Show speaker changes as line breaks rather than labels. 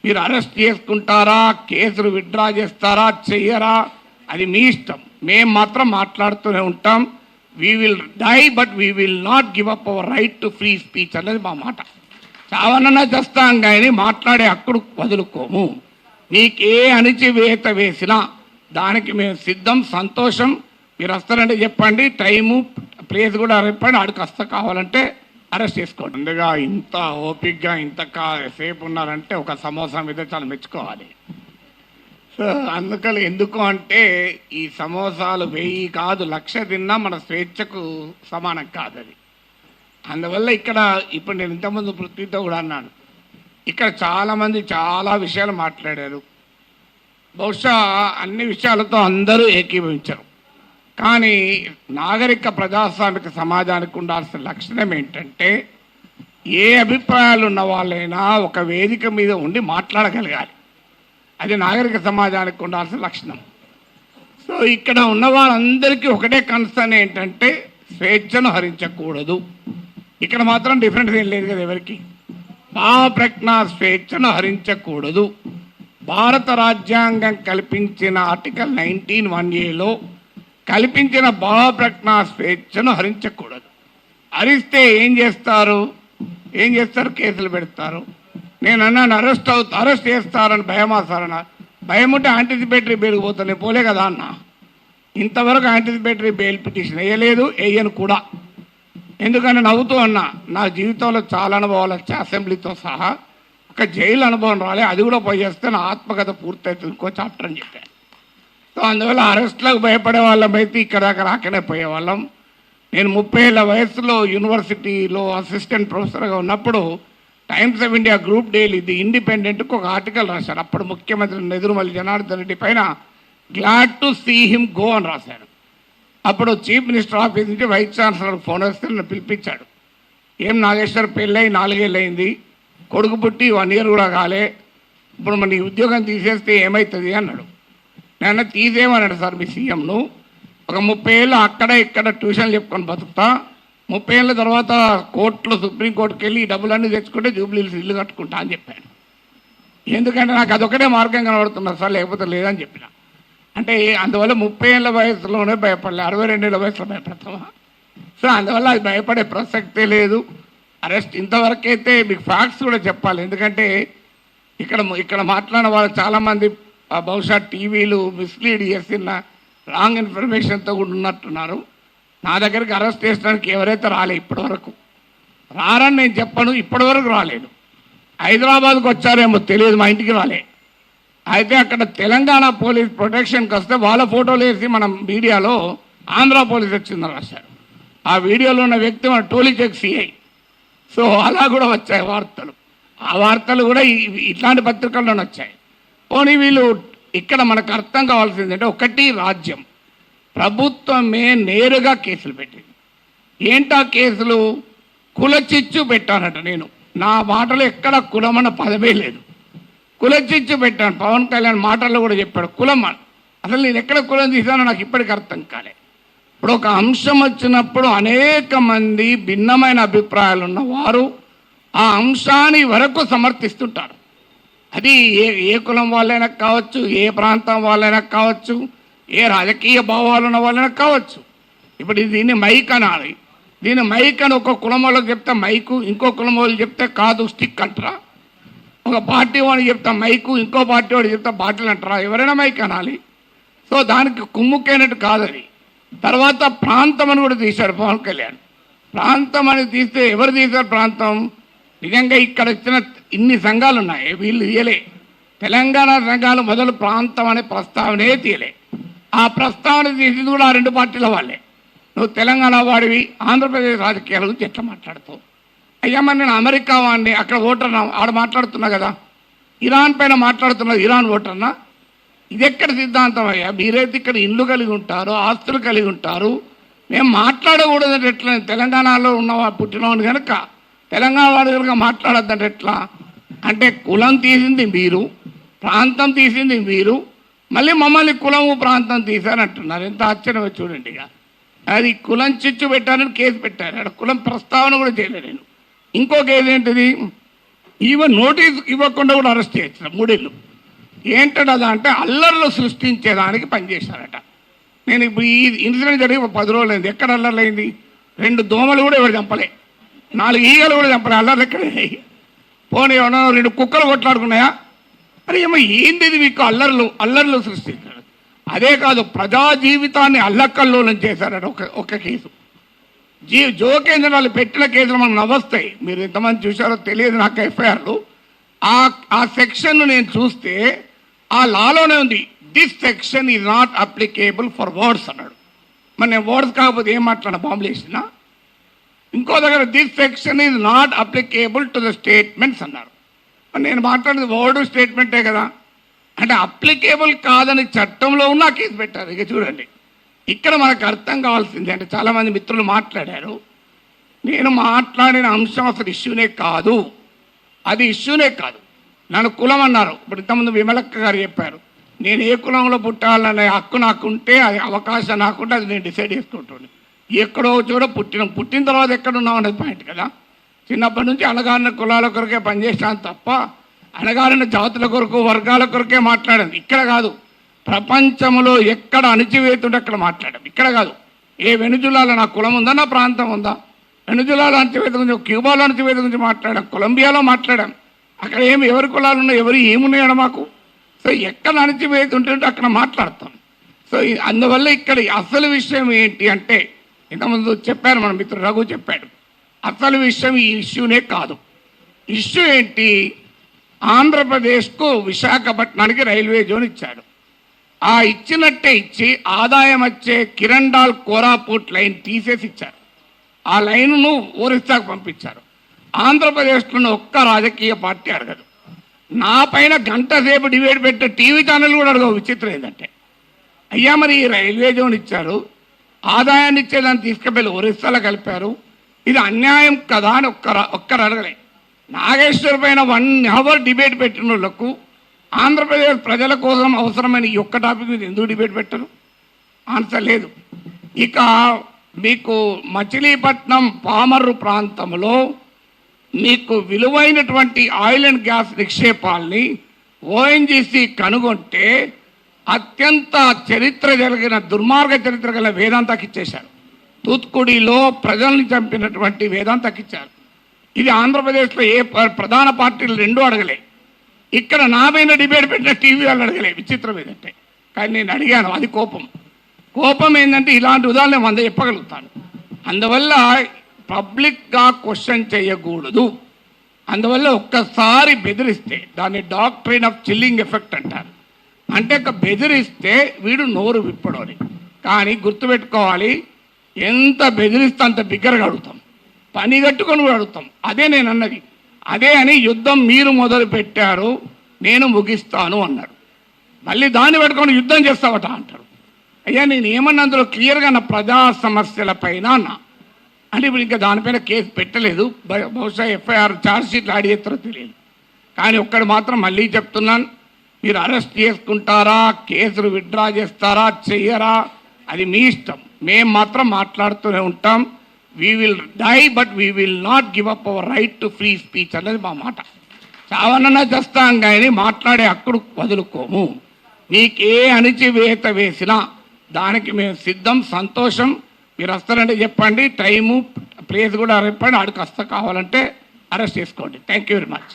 మీరు అరెస్ట్ చేసుకుంటారా, కేసులు విత్డ్రా చేస్తారా, చెయ్యరా, అది మీ ఇష్టం. మేము మాత్రం మాట్లాడుతూనే ఉంటాం. We will die but we will not give up our right to free speech అనేది మా మాట. చావనన్నా చేస్తాం కానీ మాట్లాడే హక్కును వదులుకోము. నీకే అణిచివేత వేసినా దానికి మేము సిద్ధం, సంతోషం. మీరు వస్తారంటే చెప్పండి, టైము ప్లేస్ కూడా చెప్పండి, ఆడికి వస్తా కావాలంటే అరెస్ట్ చేసుకోండి. ముందుగా ఇంత ఓపిక్గా ఇంత సేపు ఉన్నారంటే ఒక సమోసా మీద చాలా మెచ్చుకోవాలి. సో అందుకని ఎందుకు అంటే ఈ సమోసాలు 1000 కాదు 1,00,000 తిన్నా మన స్వేచ్ఛకు సమానం కాదు అది. అందువల్ల ఇక్కడ ఇప్పుడు నేను ఇంతకుముందు పృథ్వీతో కూడా అన్నాను, ఇక్కడ చాలామంది చాలా విషయాలు మాట్లాడారు. బహుశా అన్ని విషయాలతో అందరూ ఏకీభవించరు. కానీ నాగరిక ప్రజాస్వామిక సమాజానికి ఉండాల్సిన లక్షణం ఏంటంటే ఏ అభిప్రాయాలు ఉన్న వాళ్ళైనా ఒక వేదిక మీద ఉండి మాట్లాడగలగాలి. అది నాగరిక సమాజానికి ఉండాల్సిన లక్షణం. సో ఇక్కడ ఉన్న వాళ్ళందరికీ ఒకటే కన్సర్న్ ఏంటంటే స్వేచ్ఛను హరించకూడదు. ఇక్కడ మాత్రం డిఫరెన్స్ ఏం లేదు కదా ఎవరికి. భావ ప్రజ్ఞా స్వేచ్ఛను హరించకూడదు. భారత రాజ్యాంగం కల్పించిన ఆర్టికల్ 19(1)(a)లో కల్పించిన భావ ప్రజ్ఞా స్వేచ్ఛను హరించకూడదు. హరిస్తే ఏం చేస్తారు? కేసులు పెడతారు. నేను అన్నాను అరెస్ట్ చేస్తారని భయమా సార్ అన్న. భయం ఉంటే యాంటిసిపేటరీ బెయిల్ పోతాను, నేను పోలే కదా అన్న. ఇంతవరకు యాంటిసిపేటరీ బెయిల్ పిటిషన్ వేయలేదు, వేయను కూడా. ఎందుకంటే నవ్వుతూ అన్నా, నా జీవితంలో చాలా అనుభవాలు వచ్చాయి, అసెంబ్లీతో సహా. ఒక జైలు అనుభవం రాలే, అది కూడా పోయేస్తే నా ఆత్మకథ పూర్తవుతుంది, ఇంకో చాప్టర్ అని చెప్పాను. సో అందువల్ల అరెస్ట్లకు భయపడే వాళ్ళమైతే ఇక్కడ దాకా రాకనే పోయేవాళ్ళం. నేను 30 ఏళ్ల వయసులో యూనివర్సిటీలో అసిస్టెంట్ ప్రొఫెసర్గా ఉన్నప్పుడు Times of India group daily the ఇండిపెండెంట్కి ఒక ఆర్టికల్ రాశారు. అప్పుడు ముఖ్యమంత్రి నెదురుమల్లి జనార్దన్ రెడ్డి పైన glad to see him go అని రాశారు. అప్పుడు చీఫ్ మినిస్టర్ ఆఫీస్ నుంచి వైస్ ఛాన్సలర్ ఫోన్ వస్తే నన్ను పిలిపించాడు. ఏం నాగేశ్వర్ పెళ్ళై 4 ఏళ్ళు అయింది, కొడుకు పుట్టి 1 year కూడా కాలే, ఇప్పుడు మన ఉద్యోగం తీసేస్తే ఏమవుతుంది అన్నాడు. నేను తీసేయమన్నాడు సార్ మీ సీఎంను. ఒక 30 ఏళ్ళు అక్కడ ఇక్కడ ట్యూషన్లు చెప్పుకొని బతుకుతా, 30 ఏళ్ళ తర్వాత కోర్టులో సుప్రీంకోర్టుకి వెళ్ళి ఈ డబ్బులన్నీ తెచ్చుకుంటే జూబ్లీహిల్స్ ఇల్లు కట్టుకుంటా అని చెప్పాను. ఎందుకంటే నాకు అదొకటే మార్గం కనబడుతున్నా సార్, లేకపోతే లేదని చెప్పిన. అంటే అందువల్ల 30 ఏళ్ళ వయసులోనే భయపడలే, 62 ఏళ్ళ వయసులో భయపడతామా? సో అందువల్ల అది భయపడే ప్రసక్తే లేదు. అరెస్ట్ ఇంతవరకైతే మీకు ఫ్యాక్ట్స్ కూడా చెప్పాలి. ఎందుకంటే ఇక్కడ మాట్లాడిన వాళ్ళు చాలామంది బహుశా టీవీలు మిస్లీడ్ చేసిన రాంగ్ ఇన్ఫర్మేషన్తో కూడా ఉన్నట్టున్నారు. నా దగ్గరికి అరెస్ట్ చేసడానికి ఎవరైతే రాలే ఇప్పటివరకు, రారని నేను చెప్పను, ఇప్పటివరకు రాలేదు. హైదరాబాద్కు వచ్చారేమో తెలియదు, మా ఇంటికి రాలే. అయితే అక్కడ తెలంగాణ పోలీస్ ప్రొటెక్షన్కి వస్తే వాళ్ళ ఫోటోలు వేసి మనం మీడియాలో ఆంధ్ర పోలీస్ వచ్చిందని రాశారు. ఆ వీడియోలో ఉన్న వ్యక్తి మన టోలీచెక్ సిఐ. సో అలా కూడా వచ్చాయి వార్తలు. ఆ వార్తలు కూడా ఇట్లాంటి పత్రికల్లోనే వచ్చాయి. పోనీ వీళ్ళు ఇక్కడ మనకు అర్థం కావాల్సిందంటే, ఒకటి రాజ్యం ప్రభుత్వమే నేరుగా కేసులు పెట్టింది. ఏంటా కేసులు? కులచిచ్చు పెట్టానట. నేను నా మాటలో ఎక్కడ కులమన్న పదమే లేదు, కులచిచ్చు పెట్టాను. పవన్ కళ్యాణ్ మాటల్లో కూడా చెప్పాడు కులం. అసలు నేను ఎక్కడ కులం తీసానో నాకు ఇప్పటికి అర్థం కాలే. ఇప్పుడు ఒక అంశం వచ్చినప్పుడు అనేక మంది భిన్నమైన అభిప్రాయాలు ఉన్నవారు ఆ అంశాన్ని వరకు సమర్థిస్తుంటారు. అది ఏ కులం వాళ్ళైనా కావచ్చు, ఏ ప్రాంతం వాళ్ళైనా కావచ్చు, ఏ రాజకీయ భావాలు ఉన్న వాళ్ళైనా కావచ్చు. ఇప్పుడు దీన్ని మైక్ అనాలి. దీన్ని మైక్ అని ఒక కులం వాళ్ళకి చెప్తే మైకు, ఇంకో కులం వాళ్ళు చెప్తే కాదు స్టిక్ అంటారా? ఒక పార్టీ వాడిని చెప్తా మైకు, ఇంకో పార్టీ వాడు చెప్తే బాటిల్ అంటారా? ఎవరైనా మైక్ అనాలి. సో దానికి కుమ్ముకైనట్టు కాదు అది. తర్వాత ప్రాంతం అని కూడా తీశాడు పవన్ కళ్యాణ్. ప్రాంతం అని తీస్తే ఎవరు తీశారు ప్రాంతం? నిజంగా ఇక్కడ వచ్చిన ఇన్ని సంఘాలు ఉన్నాయి, వీళ్ళు తీయలే. తెలంగాణ సంఘాలు మొదలు ప్రాంతం అనే ప్రస్తావనే తీయలే. ఆ ప్రస్తావన తీసింది కూడా ఆ 2 పార్టీల వాళ్ళే. నువ్వు తెలంగాణ వాడివి, ఆంధ్రప్రదేశ్ రాజకీయాల గురించి ఎట్లా మాట్లాడుతావు? అయ్యమ్మ నేను అమెరికా వాడిని, అక్కడ ఓటర్నా, ఆడ మాట్లాడుతున్నా కదా. ఇరాన్ పైన మాట్లాడుతున్నది ఇరాన్ ఓటర్నా? ఇది ఎక్కడ సిద్ధాంతం అయ్యా? మీరైతే ఇక్కడ ఇల్లు కలిగి ఉంటారు, ఆస్తులు కలిగి ఉంటారు, మేము మాట్లాడకూడదంటే ఎట్లా? తెలంగాణలో ఉన్న పుట్టినవాడిని కనుక తెలంగాణ వాడి కనుక మాట్లాడద్దంటే ఎట్లా? అంటే కులం తీసింది మీరు, ప్రాంతం తీసింది మీరు, మళ్ళీ మమ్మల్ని కులము ప్రాంతం తీశారంటున్నారు. ఎంత ఆశ్చర్యం చూడండి. ఇక అది కులం చిచ్చు పెట్టారని కేసు పెట్టారు. అక్కడ కులం ప్రస్తావన కూడా చేయలేదు నేను. ఇంకో కేసు ఏంటిది? ఈవెన్ నోటీస్ ఇవ్వకుండా కూడా అరెస్ట్ చేయొచ్చు 3 ఏళ్ళు. ఏంటది అంటే అల్లర్లు సృష్టించేదానికి పనిచేశారట. నేను ఇప్పుడు ఈ ఇన్సిడెంట్ జరిగి 10 రోజులు అయింది. ఎక్కడ అల్లర్లైంది? 2 దోమలు కూడా ఎవరు చంపలే, 4 ఈగలు కూడా చంపలే. అల్లర్లు ఎక్కడైనాయి? పోనీ ఏమన్నా 2 కుక్కలు కొట్లాడుకున్నాయా? అరే ఏమో ఏంది ఇది? మీకు అల్లర్లు సృష్టించారు. అదే కాదు, ప్రజా జీవితాన్ని అల్లకల్లోలం చేశారట. ఒక కేసు జోకేంద్ర వాళ్ళు పెట్టిన కేసులు మనకు నవ్వొస్తాయి. మీరు ఎంతమంది చూశారో తెలియదు నాకు. ఎఫ్ఐఆర్లు ఆ సెక్షన్ నేను చూస్తే ఆ లాలోనే ఉంది, this section is not applicable for words అన్నాడు. మరి నేను వర్డ్స్ కాకపోతే ఏం మాట్లాడినా? బాంబులు వేసినా? ఇంకో దగ్గర this section is not applicable to the statements అన్నారు. మరి నేను మాట్లాడేది వర్డ్ స్టేట్మెంటే కదా. అంటే అప్లికేబుల్ కాదని చట్టంలో ఉన్న కేసు పెట్టారు. ఇక చూడండి, ఇక్కడ మనకు అర్థం కావాల్సింది అంటే చాలామంది మిత్రులు మాట్లాడారు, నేను మాట్లాడిన అంశం అసలు ఇష్యూనే కాదు, అది ఇష్యూనే కాదు. నన్ను కులం అన్నారు. ఇప్పుడు ఇంతకుముందు విమలక్క గారు చెప్పారు, నేను ఏ కులంలో పుట్టాలనే హక్కు నాకుంటే, అది అవకాశం నాకుంటే అది నేను డిసైడ్ చేసుకుంటాను. ఎక్కడో చోట పుట్టిన తర్వాత ఎక్కడున్నాం అనేది పాయింట్ కదా. చిన్నప్పటి నుంచి అణగారిన కులాల కొరకే పనిచేసాను తప్ప అణగారిన జాతుల కొరకు వర్గాల కొరకే మాట్లాడాను. ఇక్కడ కాదు, ప్రపంచంలో ఎక్కడ అణచివేతుంటే అక్కడ మాట్లాడాం. ఇక్కడ కాదు, ఏ వెనుజులాలో నా కులం ఉందా, నా ప్రాంతం ఉందా? వెనుజులాలో అణచివేత గురించి, క్యూబాలో అణచివేత గురించి మాట్లాడాం, కొలంబియాలో మాట్లాడాం. అక్కడ ఎవరి కులాలు ఉన్నాయి, ఎవరు ఏమున్నాయో మాకు. సో ఎక్కడ అణచివేతుంటే అక్కడ మాట్లాడతాం. సో అందువల్ల ఇక్కడ అసలు విషయం ఏంటి అంటే, ఇంతకుముందు చెప్పారు మన మిత్రుడు రఘు చెప్పాడు, అసలు విషయం ఈ ఇష్యూనే కాదు. ఇష్యూ ఏంటి? ఆంధ్రప్రదేశ్కు విశాఖపట్నానికి రైల్వే జోన్ ఇచ్చాడు. ఆ ఇచ్చినట్టే ఇచ్చి ఆదాయం వచ్చే కిరండాల్ కోరాపుట్ లైన్ తీసేసి ఇచ్చారు. ఆ లైన్ను ఒరిస్సాకు పంపించారు. ఆంధ్రప్రదేశ్లోని ఒక్క రాజకీయ పార్టీ అడగదు. నా పైన గంట సేపు డిబేట్ పెట్టే టీవీ ఛానల్ కూడా అడగవు. విచిత్రం ఏంటంటే, అయ్యా మరి ఈ రైల్వే జోన్ ఇచ్చారు, ఆదాయాన్ని ఇచ్చేదాన్ని తీసుకెళ్ళి ఒరిస్సాలో కలిపారు, ఇది అన్యాయం కదా అని ఒక్కరు అడగలే. నాగేశ్వర్ పైన 1 అవర్ డిబేట్ పెట్టిన వాళ్ళకు ఆంధ్రప్రదేశ్ ప్రజల కోసం అవసరమైన ఈ ఒక్క టాపిక్ మీద ఎందుకు డిబేట్ పెట్టరు? ఆన్సర్ లేదు. ఇక మీకు మచిలీపట్నం పామర్రు ప్రాంతంలో మీకు విలువైనటువంటి ఆయిల్ అండ్ గ్యాస్ నిక్షేపాల్ని ఓఎన్జీసీ కనుగొంటే అత్యంత చరిత్ర జరిగిన దుర్మార్గ చరిత్ర గల వేదాంతకి ఇచ్చేశారు. తూత్కుడిలో ప్రజల్ని చంపినటువంటి వేదాంతకి ఇచ్చారు. ఇది ఆంధ్రప్రదేశ్లో ఏ ప్రధాన పార్టీలు 2 అడగలే. ఇక్కడ నా పైన డిబేట్ పెట్టిన టీవీ వాళ్ళు అడగలే. విచిత్రం ఏదంటే, కానీ నేను అడిగాను. అది కోపం ఏంటంటే ఇలాంటి ఉదాహరణ 100 చెప్పగలుగుతాను. అందువల్ల పబ్లిక్గా క్వశ్చన్ చేయకూడదు. అందువల్ల ఒక్కసారి బెదిరిస్తే దాన్ని డాక్ట్రైన్ ఆఫ్ చిల్లింగ్ ఎఫెక్ట్ అంటారు. అంటే బెదిరిస్తే వీడు నోరు విప్పడని. కానీ గుర్తుపెట్టుకోవాలి, ఎంత బెదిరిస్తే అంత బిగ్గరగా అడుగుతాం, పని కట్టుకొని కూడా అడుగుతాం. అదే నేను అన్నది. అదే అని యుద్ధం మీరు మొదలు పెట్టారు, నేను ముగిస్తాను అన్నాడు. మళ్ళీ దాన్ని పెట్టుకొని యుద్ధం చేస్తావట అంటారు. అయ్యా నేను ఏమన్నా అందులో క్లియర్గా నా ప్రజా సమస్యల పైన అన్నా. అంటే ఇప్పుడు ఇంకా దానిపైన కేసు పెట్టలేదు. బహుశా ఎఫ్ఐఆర్ ఛార్జ్షీట్లు యాడ్ చేస్తారో తెలియదు. కానీ ఒక్కడు మాత్రం మళ్ళీ చెప్తున్నాను, మీరు అరెస్ట్ చేసుకుంటారా, కేసులు విత్డ్రా చేస్తారా, చెయ్యరా, అది మీ ఇష్టం. మేము మాత్రం మాట్లాడుతూనే ఉంటాం. We will die but we will not give up our right to free speech అనేది మా మాట. చావనన్నా చేస్తాం కానీ మాట్లాడే హక్కును వదులుకోము. నీకే అణిచివేత వేసినా దానికి మేము సిద్ధం, సంతోషం. మీరు వస్తారంటే చెప్పండి, టైము ప్లేస్ కూడా చెప్పండి, ఆడికి వస్తా, కావాలంటే అరెస్ట్ చేసుకోండి. Thank you very much.